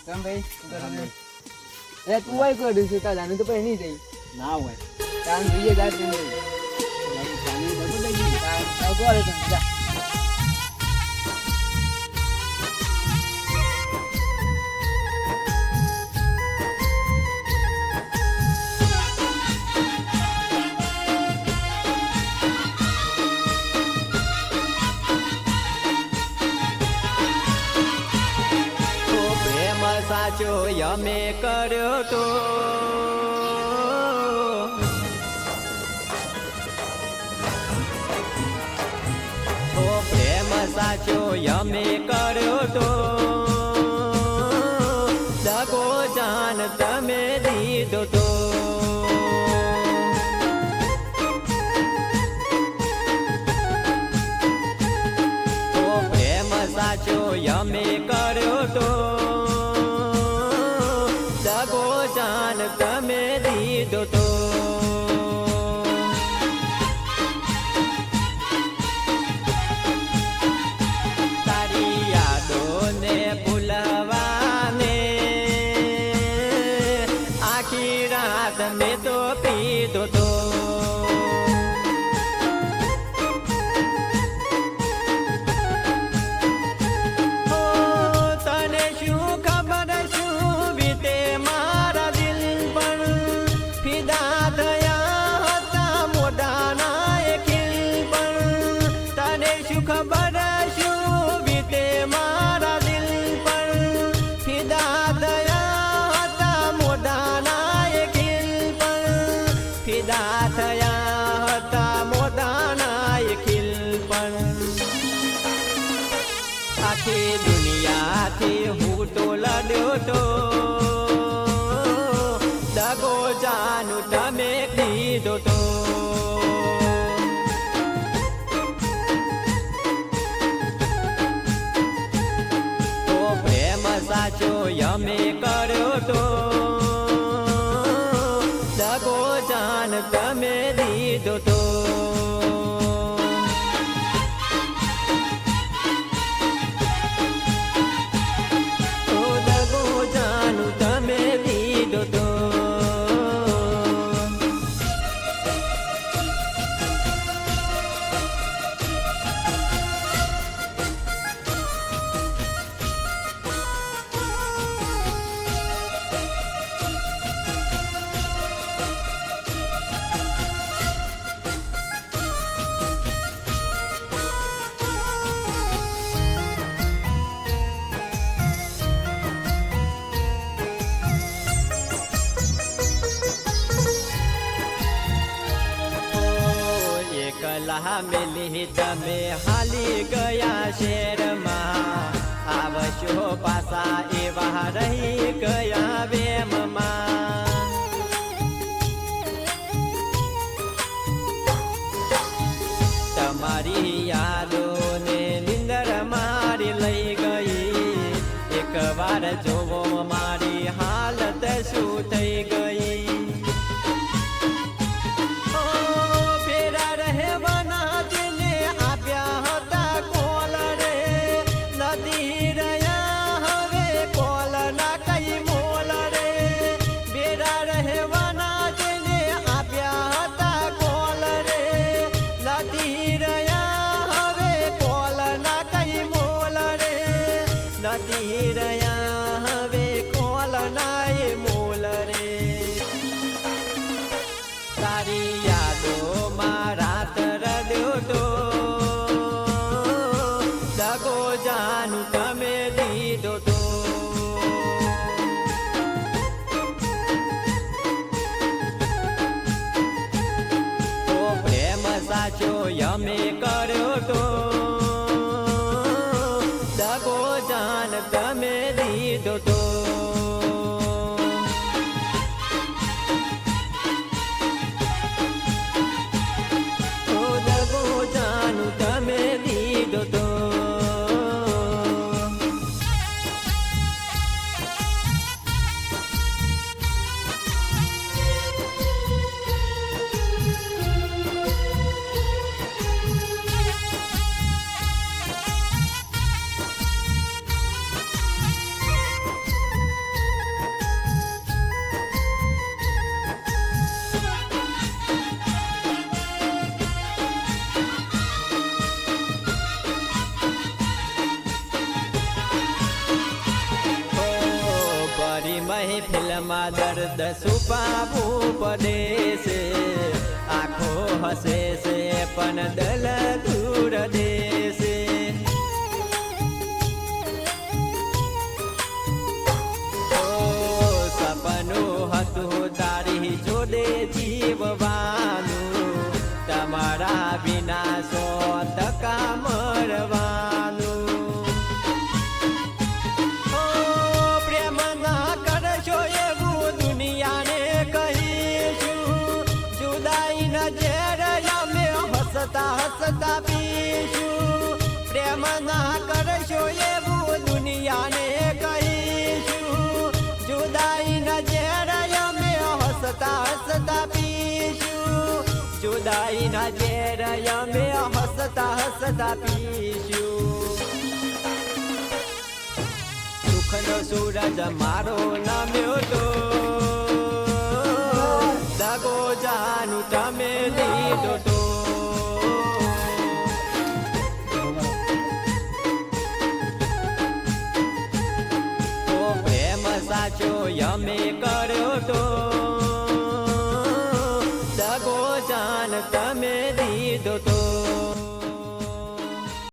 કેમ ભાઈ એ તું આય કર્યું છે તાર જાનું તો પછી નહીં જઈ ના હોય તાર જોઈએ જાત નહીં તાર કોલે તને જા સાચો યમે કર્યો તો પ્રેમ સાચો યમે કર્યો તો દગો જાન તમે દીધો તો પ્રેમ સાચો યમે કર્યો તો જાન તમે દીધો તો તારી યાદોને ભૂલવાને આખી રાત મેં તો પીધો તો આખી દુનિયાથી હું તો લડ્યો તો દગો જાનું તમે દીધો તો પ્રેમ સાચો યમે કર્યો તો દગો જાન તમે દીધો તો કલા મેલી તમે હાલી ગયા શેરમાં આવશો પાછા એવા રહી ગયા વેમમાં તમારી યાદોને નિંદર મારી લઈ ગઈ એક વાર જોવો મારી હાલત શું થઈ ગઈ તારી યાદોમાં રાત રડ્યો તો દગો જાનું તમે દીધો તો પ્રેમ સાચો યમે કર્યો તો દગો જાન તમે દીધો તો દુઃખમાં દર્દ છુપાવવું પડે છે આંખો હસે છે પણ દલ દૂર દેશે સપનું હતું તારી જોડે જીવવાનું તમારા વિના 100% મરવાનું ઓ પ્રેમ ના કરશો એવું દુનિયાને કહીશું જુદાઈ ન ઝેર અમે હસતા હસતા પીશું પ્રેમ ના કરશો એવું દુનિયાને કહીશું જુદાઈ ન ઝેર અમે હસતા હસતા પીશું જુદાઈ ના ઝેર અમે હસતા હસતા પીશું સુખનો સૂરજ મારો નામ્યો તો દગો જાનું તમે દીધો તો પ્રેમ સાચો અમે કર્યો તો દગો જાન તમે દીધો તો